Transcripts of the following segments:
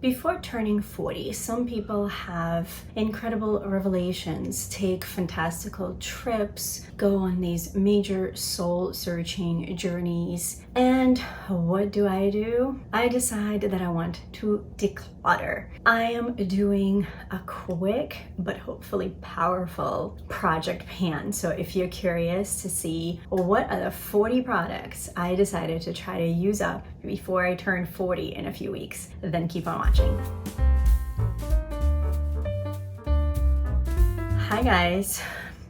Before turning 40, some people have incredible revelations, take fantastical trips, go on these major soul-searching journeys. And what do? I decide that I want to declutter. I am doing a quick but hopefully powerful project pan. So if you're curious to see what are the 40 products I decided to try to use up before I turn 40 in a few weeks, then keep on watching. Hi guys.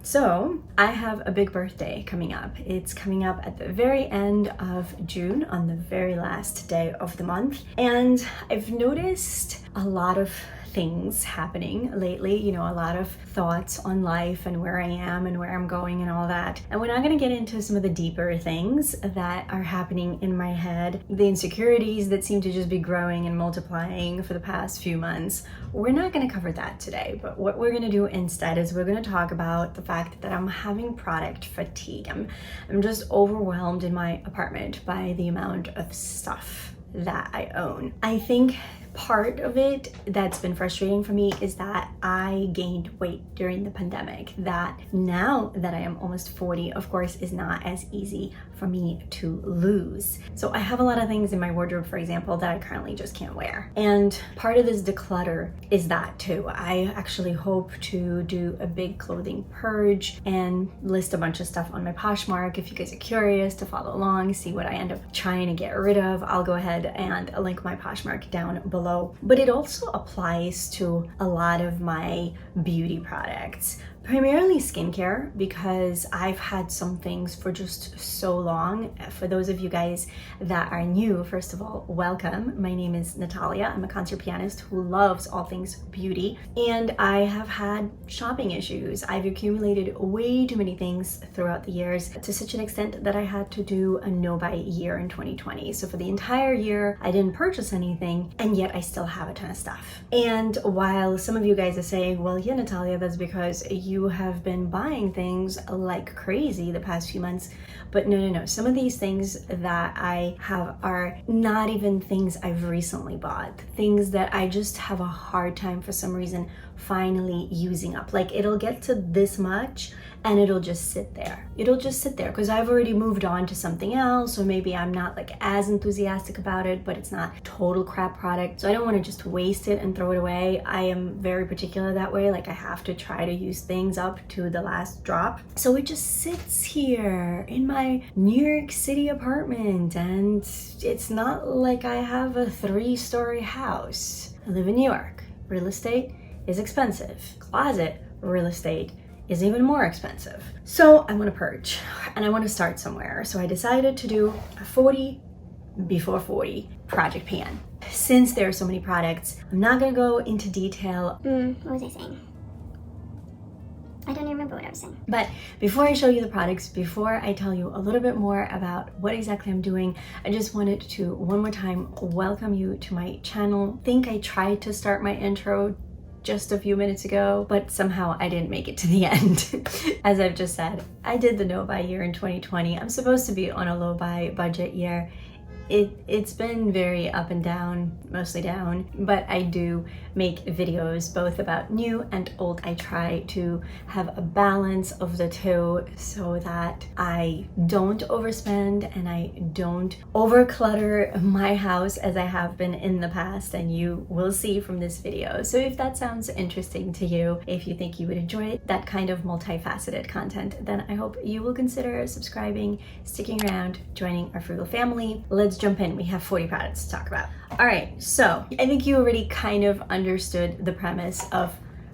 So I have a big birthday coming up. It's coming up at the very end of June, on the very last day of the month. And I've noticed a lot of things happening lately, you know, a lot of thoughts on life and where I am and where I'm going and all that. And we're not going to get into some of the deeper things that are happening in my head, the insecurities that seem to just be growing and multiplying for the past few months. We're not going to cover that today, but what we're going to do instead is we're going to talk about the fact that I'm having product fatigue. I'm just overwhelmed in my apartment by the amount of stuff that I own. I think part of it that's been frustrating for me is that I gained weight during the pandemic, that now that I am almost 40, of course, is not as easy for me to lose. So I have a lot of things in my wardrobe, for example, that I currently just can't wear. And part of this declutter is that too. I actually hope to do a big clothing purge and list a bunch of stuff on my Poshmark. If you guys are curious to follow along, see what I end up trying to get rid of, I'll go ahead and link my Poshmark down below. But it also applies to a lot of my beauty products, primarily skincare, because I've had some things for just so long. For those of you guys that are new, first of all, welcome. My name is Natalia. I'm a concert pianist who loves all things beauty, and I have had shopping issues. I've accumulated way too many things throughout the years, to such an extent that I had to do a no-buy year in 2020. So for the entire year, I didn't purchase anything, and yet I still have a ton of stuff. And while some of you guys are saying, well, yeah, Natalia, that's because you have been buying things like crazy the past few months, but no. Some of these things that I have are not even things I've recently bought, things that I just have a hard time for some reason finally using up. Like, it'll get to this much and it'll just sit there. It'll just sit there because I've already moved on to something else, or maybe I'm not like as enthusiastic about it, but it's not total crap product. So I don't want to just waste it and throw it away. I am very particular that way. Like, I have to try to use things up to the last drop. So it just sits here in my New York City apartment, and it's not like I have a 3-story house. I live in New York. Real estate is expensive. Closet real estate is even more expensive. So I want to purge and I want to start somewhere. So I decided to do a 40 before 40 project pan. Since there are so many products, I'm not going to go into detail. What was I saying? I don't even remember what I was saying. But before I show you the products, before I tell you a little bit more about what exactly I'm doing, I just wanted to one more time welcome you to my channel. I think I tried to start my intro just a few minutes ago, but somehow I didn't make it to the end. As I've just said, I did the no-buy year in 2020. I'm supposed to be on a low-buy budget year. It's been very up and down, mostly down, but I do make videos both about new and old. I try to have a balance of the two so that I don't overspend and I don't overclutter my house as I have been in the past, and you will see from this video. So if that sounds interesting to you, if you think you would enjoy that kind of multifaceted content, then I hope you will consider subscribing, sticking around, joining our frugal family. Let's jump in. We have 40 products to talk about. All right, so I think you already kind of understood the premise of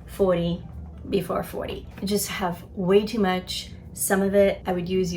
40 before 40. I just have way too much. Some of it I would use,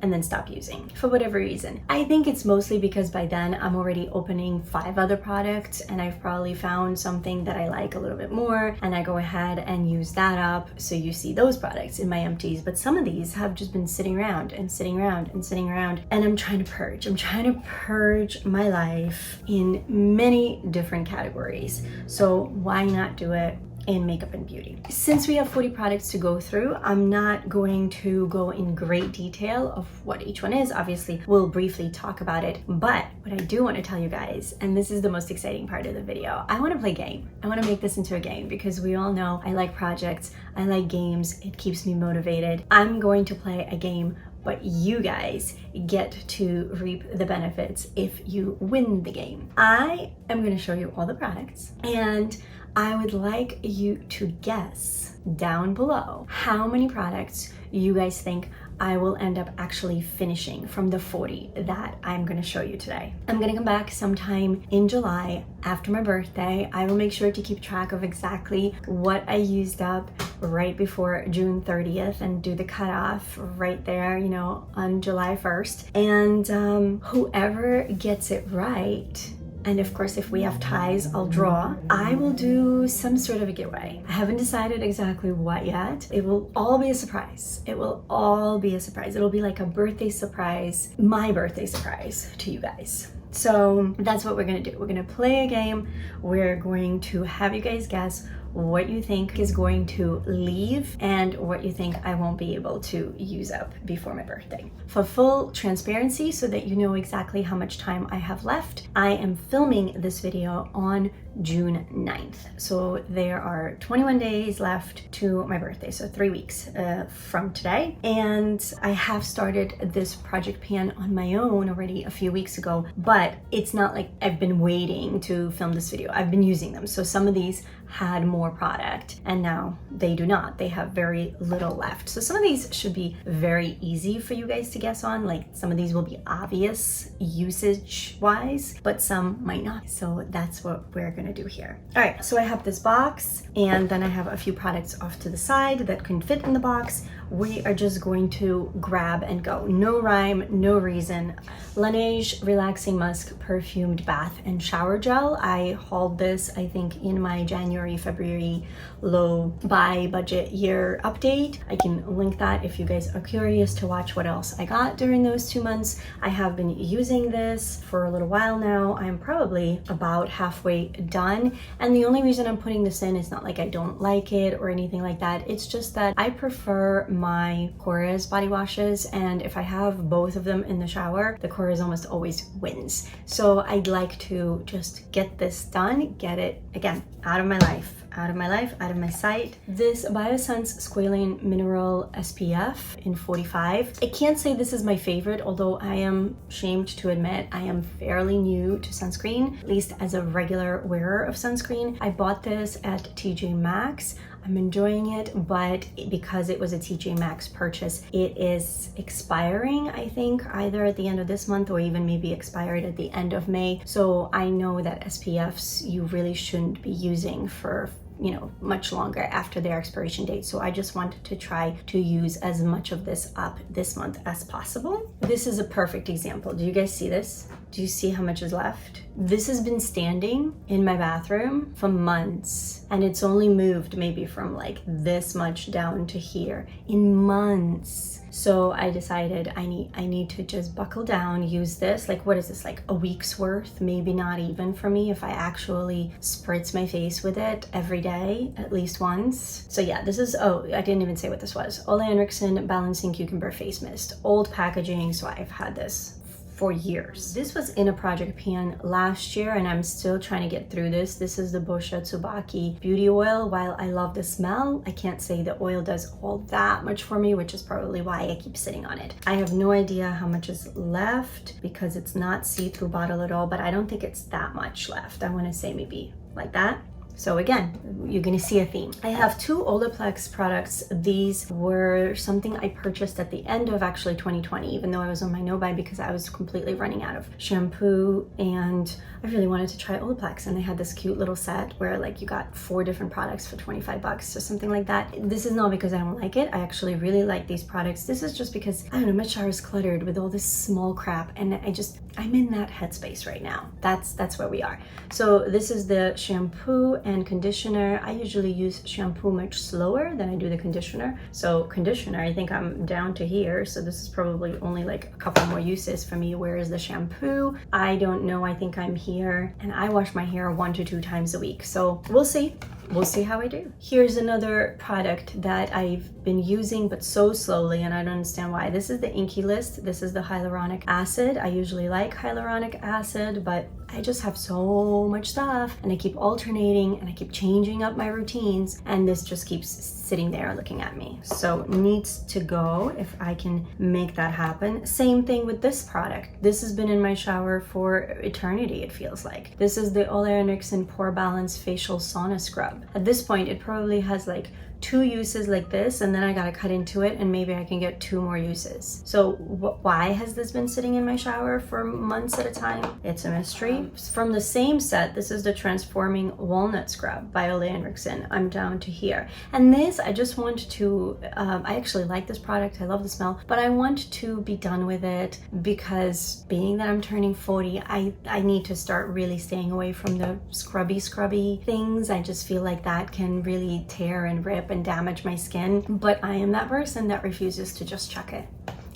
and then stop using for whatever reason. I think it's mostly because by then I'm already opening 5 other products and I've probably found something that I like a little bit more, and I go ahead and use that up. So you see those products in my empties, but some of these have just been sitting around and sitting around and sitting around, and I'm trying to purge. I'm trying to purge my life in many different categories. So why not do it in makeup and beauty. Since we have 40 products to go through, I'm not going to go in great detail of what each one is. Obviously, we'll briefly talk about it, but what I do want to tell you guys, and this is the most exciting part of the video, I want to play a game. I want to make this into a game because we all know I like projects, I like games, it keeps me motivated. I'm going to play a game, but you guys get to reap the benefits if you win the game. I am going to show you all the products, and I would like you to guess down below how many products you guys think I will end up actually finishing from the 40 that I'm going to show you today. I'm going to come back sometime in July after my birthday. I will make sure to keep track of exactly what I used up right before June 30th and do the cutoff right there, you know, on July 1st. And whoever gets it right, and of course, if we have ties, I'll draw. I will do some sort of a giveaway. I haven't decided exactly what yet. It will all be a surprise. It will all be a surprise. It'll be like a birthday surprise, my birthday surprise to you guys. So that's what we're gonna do. We're gonna play a game. We're going to have you guys guess what you think is going to leave and what you think I won't be able to use up before my birthday. For full transparency, so that you know exactly how much time I have left, I am filming this video on June 9th. So there are 21 days left to my birthday, so 3 weeks from today. And I have started this project pan on my own already a few weeks ago, but it's not like I've been waiting to film this video. I've been using them. So some of these had more product and now they do not. They have very little left. So some of these should be very easy for you guys to guess on. Like some of these will be obvious usage wise, but some might not. So that's what we're gonna do here. All right, so I have this box and then I have a few products off to the side that can fit in the box. We are just going to grab and go. No rhyme, no reason. Laneige Relaxing Musk Perfumed Bath and Shower Gel. I hauled this, I think, in my January-February low buy budget year update. I can link that if you guys are curious to watch what else I got during those 2 months. I have been using this for a little while now. I'm probably about halfway done. And the only reason I'm putting this in is not like I don't like it or anything like that. It's just that I prefer my Korres body washes, and if I have both of them in the shower, the Korres almost always wins. So I'd like to just get this done, get it, again, out of my life, out of my sight. This Biosense Squalane Mineral SPF in 45. I can't say this is my favorite, although I am ashamed to admit I am fairly new to sunscreen, at least as a regular wearer of sunscreen. I bought this at TJ Maxx. I'm enjoying it, but because it was a TJ Maxx purchase, it is expiring, I think, either at the end of this month or even maybe expired at the end of May. So I know that SPFs you really shouldn't be using for, you know, much longer after their expiration date. So I just wanted to try to use as much of this up this month as possible. This is a perfect example. Do you guys see this? Do you see how much is left? This has been standing in my bathroom for months, and it's only moved maybe from like this much down to here in months. So I decided I need to just buckle down, use this. Like, what is this, like a week's worth? Maybe not even for me if I actually spritz my face with it every day, at least once. So yeah, this is, oh, I didn't even say what this was. Ole Henriksen Balancing Cucumber Face Mist. Old packaging, so I've had this for years. This was in a project pan last year and I'm still trying to get through this. This is the Boscia Tsubaki Beauty Oil. While I love the smell, I can't say the oil does all that much for me, which is probably why I keep sitting on it. I have no idea how much is left because it's not see-through bottle at all, but I don't think it's that much left. I want to say maybe like that. So again, you're gonna see a theme. I have 2 Olaplex products. These were something I purchased at the end of actually 2020, even though I was on my no-buy because I was completely running out of shampoo and I really wanted to try Olaplex, and they had this cute little set where like you got 4 different products for 25 bucks or something like that. This is not because I don't like it. I actually really like these products. This is just because, I don't know, my shower is cluttered with all this small crap and I'm in that headspace right now. That's where we are. So this is the shampoo and conditioner. I usually use shampoo much slower than I do the conditioner. So conditioner, I think I'm down to here. So this is probably only like a couple more uses for me. Whereas the shampoo, I don't know, I think I'm here and I wash my hair 1 to 2 times a week. So we'll see. we'll see how I do. Here's another product that I've been using, but so slowly, and I don't understand why. This is the Inky List. This is the hyaluronic acid. I usually like hyaluronic acid, but I just have so much stuff, and I keep alternating, and I keep changing up my routines, and this just keeps sitting there looking at me. So needs to go if I can make that happen. Same thing with this product. This has been in my shower for eternity, it feels like. This is the Illuminating Pore Balance Facial Sauna Scrub. At this point, it probably has like 2 uses like this, and then I gotta cut into it, and maybe I can get 2 more uses. So why has this been sitting in my shower for months at a time? It's a mystery. From the same set, this is the Transforming Walnut Scrub by Illuminating. I'm down to here. And this, I just want to, I actually like this product. I love the smell, but I want to be done with it because being that I'm turning 40, I need to start really staying away from the scrubby things. I just feel like that can really tear and rip and damage my skin, but I am that person that refuses to just chuck it.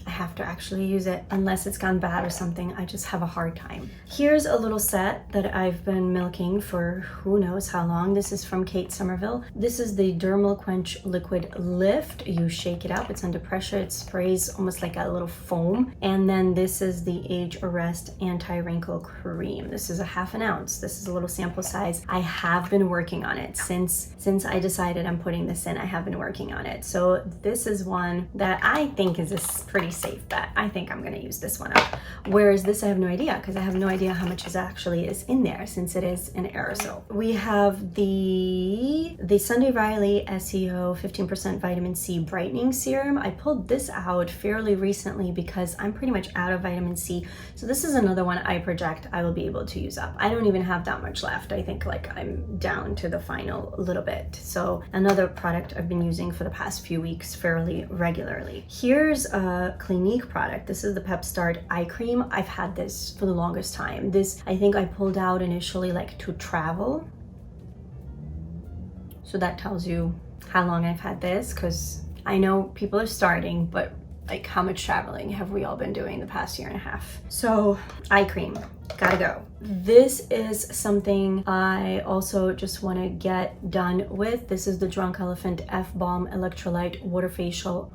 I have to actually use it unless it's gone bad or something. I just have a hard time. Here's a little set that I've been milking for who knows how long. This is from Kate Somerville. This is the Dermal Quench Liquid Lift. You shake it up, it's under pressure, it sprays almost like a little foam. And then this is the Age Arrest Anti-Wrinkle Cream. This is a ½ ounce. This is a little sample size. I have been working on it since I decided I'm putting this in. I have been working on it. So this is one that I think is a pretty safe bet. I think I'm gonna use this one up. Whereas this, I have no idea, because I have no idea how much actually is in there since it is an aerosol. We have the Sunday Riley SEO 15% vitamin C brightening serum. I pulled this out fairly recently because I'm pretty much out of vitamin C. So this is another one I project I will be able to use up. I don't even have that much left. I think like I'm down to the final little bit. So another product I've been using for the past few weeks fairly regularly. Here's a Clinique product. This is the Pep Start Eye Cream. I've had this for the longest time. This, I think I pulled out initially like to travel. So that tells you how long I've had this, because I know people are starting, but like how much traveling have we all been doing the past 1.5 years? So eye cream, gotta go. This is something I also just want to get done with. This is the Drunk Elephant F-Balm Electrolyte Water Facial.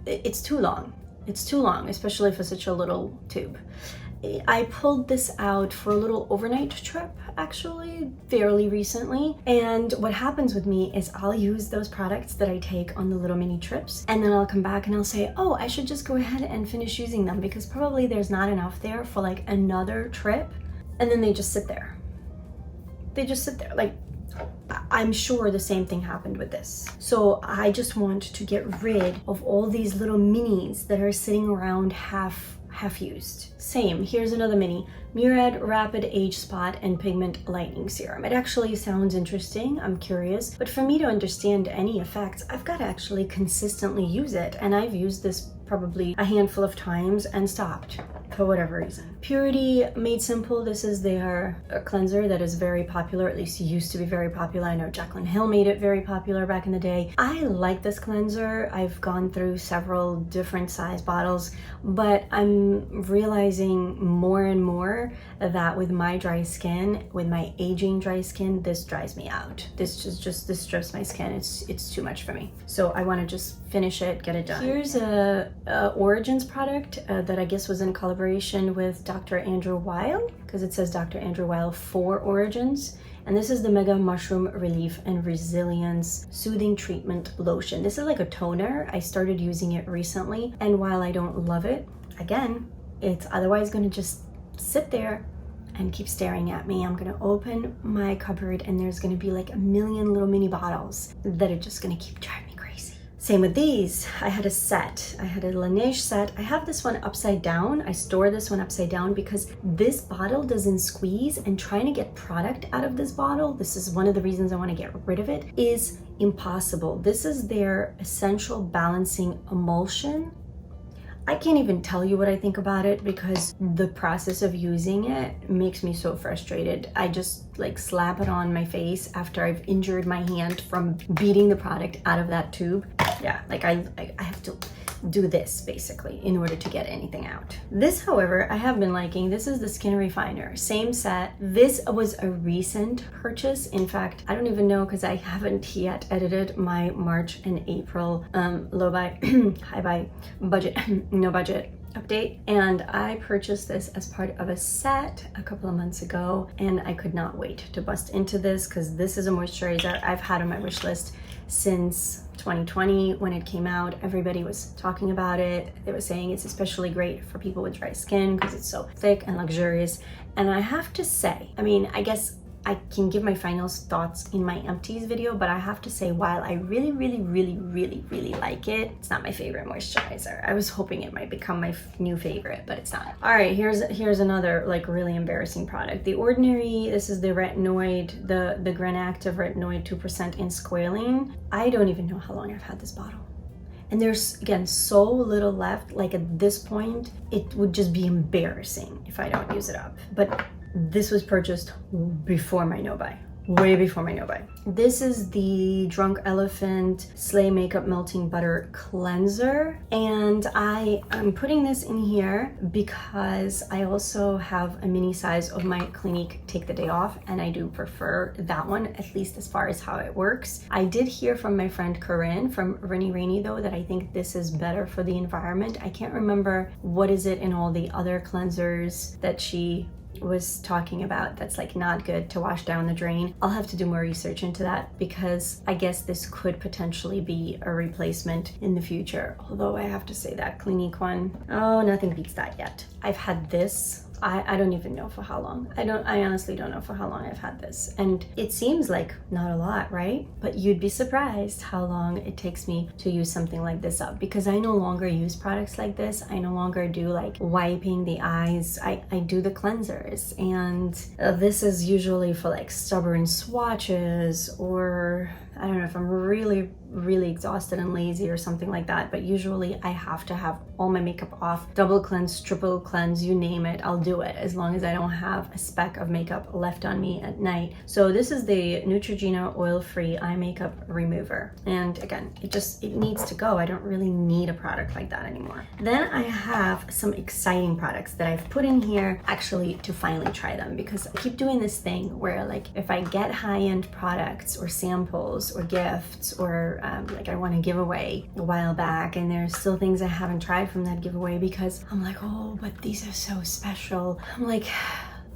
It's too long. It's too long, especially for such a little tube. I pulled this out for a little overnight trip, actually, fairly recently. And what happens with me is I'll use those products that I take on the little mini trips, and then I'll come back and I'll say, oh, I should just go ahead and finish using them because probably there's not enough there for like another trip. And then they just sit there. They just sit there. Like, I'm sure the same thing happened with this. So I just want to get rid of all these little minis that are sitting around half used. Same, here's another mini. Murad Rapid Age Spot and Pigment Lightening Serum. It actually sounds interesting, I'm curious, but for me to understand any effects, I've got to actually consistently use it, and I've used this probably a handful of times and stopped for whatever reason. Purity Made Simple. This is their cleanser that is very popular, at least used to be very popular. I know Jaclyn Hill made it very popular back in the day. I like this cleanser. I've gone through several different size bottles, but I'm realizing more and more that with my dry skin, with my aging dry skin, this dries me out. This strips my skin. It's too much for me. So I want to just finish it, get it done. Here's a Origins product that I guess was in collaboration with Dr. Andrew Weil, because it says Dr. Andrew Weil for Origins. And this is the Mega Mushroom Relief and Resilience Soothing Treatment Lotion. This is like a toner. I started using it recently, and while I don't love it, again, it's otherwise going to just sit there and keep staring at me. I'm gonna open my cupboard and there's gonna be like a million little mini bottles that are just gonna keep driving me crazy. Same with these. I had a set. I had a Laneige set. I have this one upside down. I store this one upside down because this bottle doesn't squeeze, and trying to get product out of this bottle, this is one of the reasons I want to get rid of it, is impossible. This is their Essential Balancing Emulsion. I can't even tell you what I think about it because the process of using it makes me so frustrated. I just like slap it on my face after I've injured my hand from beating the product out of that tube. yeah, like I have to do this basically in order to get anything out. This, however, I have been liking. This is the Skin Refiner, same set. This was a recent purchase. In fact, I don't even know because I haven't yet edited my March and April low buy, high buy, budget, no budget update, and I purchased this as part of a set a couple of months ago, and I could not wait to bust into this because this is a moisturizer I've had on my wish list since 2020 when it came out. Everybody was talking about it. They were saying it's especially great for people with dry skin because it's so thick and luxurious. And I have to say, I mean, I guess I can give my final thoughts in my empties video, but I have to say, while I really like it, it's not my favorite moisturizer. I was hoping it might become my new favorite, but it's not. All right, here's another like really embarrassing product. The Ordinary, this is the retinoid, the Gren Active retinoid 2% in squalene. I don't even know how long I've had this bottle. And there's, again, so little left. Like at this point, it would just be embarrassing if I don't use it up. But this was purchased before my no-buy, way before my no-buy. This is the Drunk Elephant Slay Makeup Melting Butter Cleanser. And I am putting this in here because I also have a mini size of my Clinique Take the Day Off, and I do prefer that one, at least as far as how it works. I did hear from my friend Corinne from Rainy though, that I think this is better for the environment. I can't remember what is it in all the other cleansers that she was talking about that's like not good to wash down the drain. I'll have to do more research into that because I guess this could potentially be a replacement in the future. Although I have to say that Clinique one, oh, nothing beats that yet. I've had this, I don't even know for how long. I honestly don't know for how long I've had this. And it seems like not a lot, right? But you'd be surprised how long it takes me to use something like this up, because I no longer use products like this. I no longer do like wiping the eyes. I do the cleansers, and this is usually for like stubborn swatches, or I don't know if I'm really exhausted and lazy or something like that, but usually I have to have all my makeup off, double cleanse, triple cleanse, you name it, I'll do it as long as I don't have a speck of makeup left on me at night. So this is the Neutrogena oil-free eye makeup remover, and again, it needs to go. I don't really need a product like that anymore. Then I have some exciting products that I've put in here actually to finally try them, because I keep doing this thing where like if I get high-end products or samples or gifts, or like I want to give away a while back, and there's still things I haven't tried from that giveaway because I'm like, oh, but these are so special. I'm like,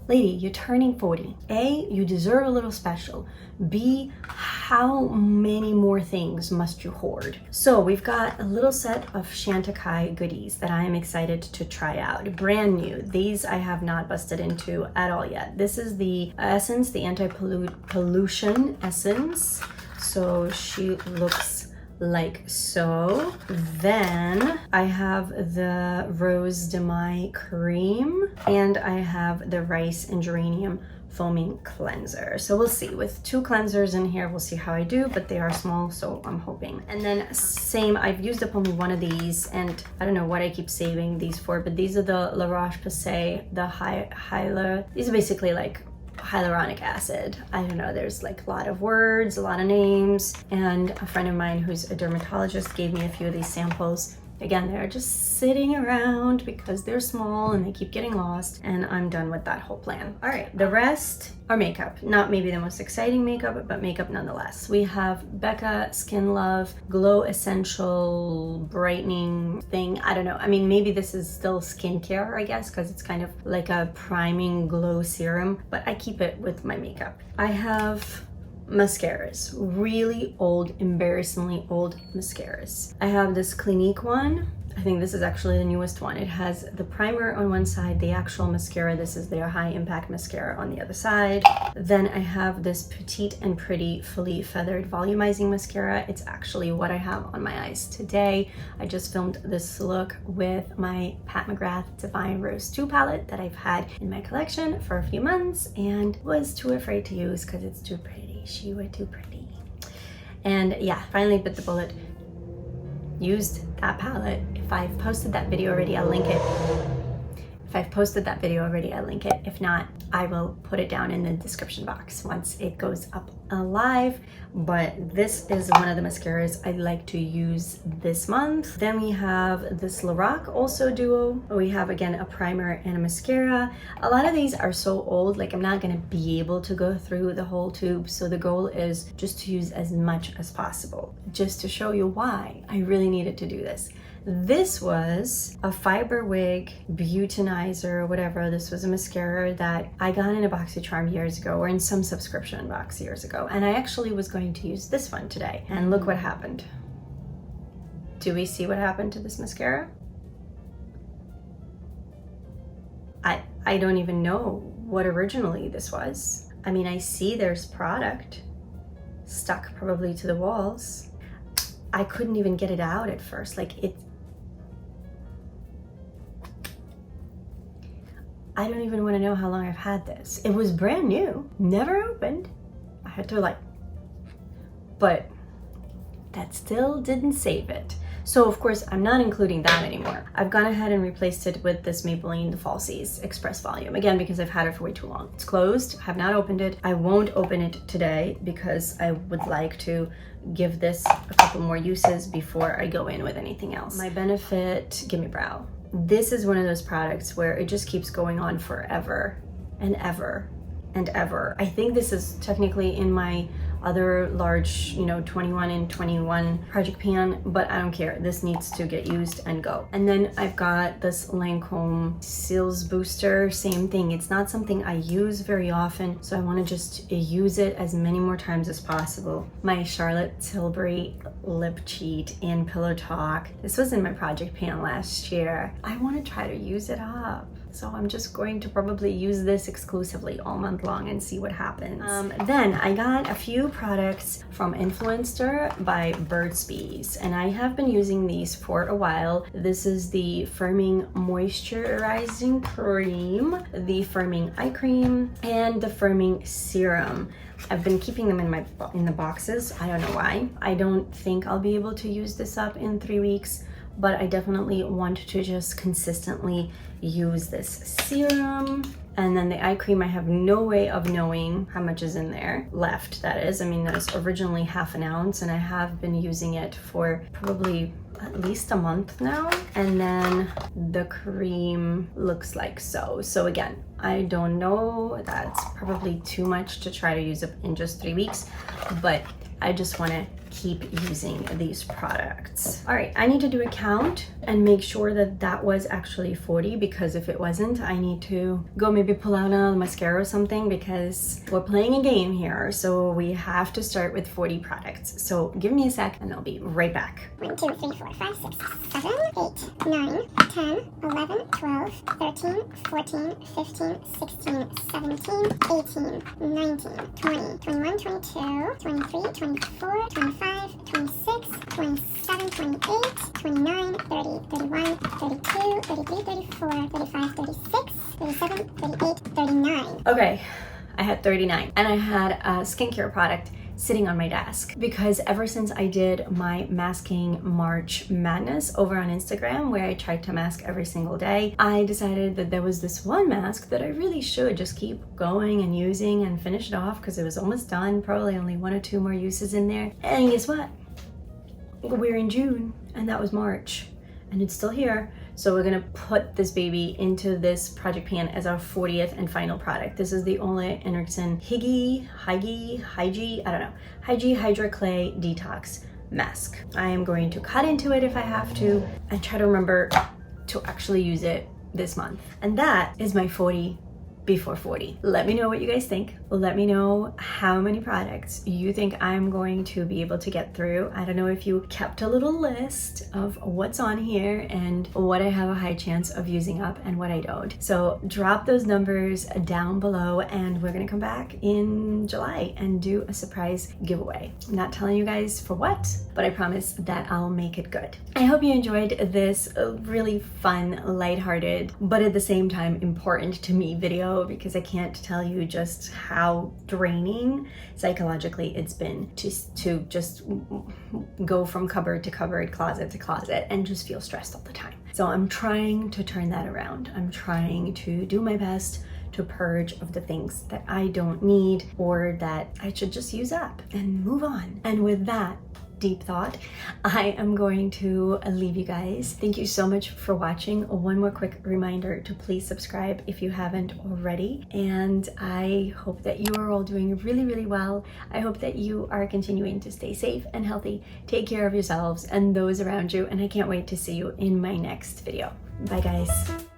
lady, you're turning 40. A, you deserve a little special. B, how many more things must you hoard? So we've got a little set of Chantecaille goodies that I am excited to try out. Brand new. These I have not busted into at all yet. This is the Essence, the anti-pollution Essence. So she looks like so. Then I have the Rose de Mai cream, and I have the Rice and Geranium foaming cleanser. So we'll see. With two cleansers in here, we'll see how I do, but they are small, so I'm hoping. And then same, I've used up only one of these, and I don't know what I keep saving these for, but these are the La Roche-Posay, the Hyla. These are basically like hyaluronic acid. I don't know, there's like a lot of words, a lot of names, and a friend of mine who's a dermatologist gave me a few of these samples. Again, they're just sitting around because they're small and they keep getting lost, and I'm done with that whole plan. All right, the rest are makeup. Not maybe the most exciting makeup, but makeup nonetheless. We have Becca Skin Love Glow Essential Brightening thing. I don't know. I mean, maybe this is still skincare, I guess, because it's kind of like a priming glow serum, but I keep it with my makeup. I have mascaras, really old, embarrassingly old mascaras. I have this Clinique one. I think this is actually the newest one. It has the primer on one side, the actual mascara. This is their high impact mascara on the other side. Then I have this Petite and Pretty Fully Feathered Volumizing Mascara. It's actually what I have on my eyes today. I just filmed this look with my Pat McGrath Divine Rose 2 palette that I've had in my collection for a few months and was too afraid to use because it's too pretty. She was too pretty. And yeah, finally bit the bullet. Used that palette. If I've posted that video already, I'll link it. If I've posted that video already, I'll link it. If not, I will put it down in the description box once it goes up live. But this is one of the mascaras I like to use this month. Then we have this Lorac also duo. We have again a primer and a mascara. A lot of these are so old, like I'm not gonna be able to go through the whole tube. So the goal is just to use as much as possible, just to show you why I really needed to do this. This was a fiber wig beautinizer, whatever. This was a mascara that I got in a BoxyCharm years ago, or in some subscription box years ago. And I actually was going to use this one today. And look what happened. Do we see what happened to this mascara? I don't even know what originally this was. I mean, I see there's product stuck probably to the walls. I couldn't even get it out at first. Like I don't even want to know how long I've had this. It was brand new, never opened. I had to but that still didn't save it. So of course, I'm not including that anymore. I've gone ahead and replaced it with this Maybelline Falsies Express Volume. Again, because I've had it for way too long. It's closed, have not opened it. I won't open it today because I would like to give this a couple more uses before I go in with anything else. My Benefit Gimme Brow. This is one of those products where it just keeps going on forever and ever and ever. I think this is technically in my other large, 21 in 21 project pan, but I don't care. This needs to get used and go. And then I've got this Lancome Seals Booster, same thing. It's not something I use very often, so I want to just use it as many more times as possible. My Charlotte Tilbury Lip Cheat in Pillow Talk. This was in my project pan last year. I want to try to use it up. So I'm just going to probably use this exclusively all month long and see what happens. Then I got a few products from Influencer by Burt's Bees, and I have been using these for a while. This is the Firming Moisturizing Cream, the Firming Eye Cream, and the Firming Serum. I've been keeping them in the boxes. I don't know why. I don't think I'll be able to use this up in 3 weeks, but I definitely want to just consistently use this serum. And then the eye cream, I have no way of knowing how much is in there left, that is. I mean, that was originally ½ an ounce, and I have been using it for probably at least a month now. And then the cream looks like so. So again, I don't know, that's probably too much to try to use up in just 3 weeks, but I just want to keep using these products. All right, I need to do a count and make sure that that was actually 40, because if it wasn't, I need to go maybe pull out a mascara or something, because we're playing a game here. So we have to start with 40 products. So give me a sec and I'll be right back. 1, 2, 3, 4, 5, 6, 7, 8, 9, 10, 11, 12, 13, 14, 15, 16, 17, 18, 19, 20, 21, 22, 23, 24, 25, 26, 27, 28, 29, 30, 31, 32, 33, 34, 35, 36, 37, 38, 39. Okay, I had 39, and I had a skincare product sitting on my desk because ever since I did my masking March Madness over on Instagram, where I tried to mask every single day, I decided that there was this one mask that I really should just keep going and using and finish it off, because it was almost done, probably only 1 or 2 more uses in there. And guess what? We're in June and that was March and it's still here. So we're gonna put this baby into this project pan as our 40th and final product. This is the Ole Henriksen Hygie Hydra Clay Detox Mask. I am going to cut into it if I have to and try to remember to actually use it this month. And that is my 40 before 40. Let me know what you guys think. Let me know how many products you think I'm going to be able to get through. I don't know if you kept a little list of what's on here and what I have a high chance of using up and what I don't. So drop those numbers down below and we're gonna come back in July and do a surprise giveaway. I'm not telling you guys for what, but I promise that I'll make it good. I hope you enjoyed this really fun, lighthearted, but at the same time important to me video. video because I can't tell you just how draining psychologically it's been to just go from cupboard to cupboard, closet to closet, and just feel stressed all the time. So I'm trying to turn that around. I'm trying to do my best to purge of the things that I don't need or that I should just use up and move on. And with that deep thought, I am going to leave you guys. Thank you so much for watching. One more quick reminder to please subscribe if you haven't already. And I hope that you are all doing really, really well. I hope that you are continuing to stay safe and healthy. Take care of yourselves and those around you. And I can't wait to see you in my next video. Bye guys.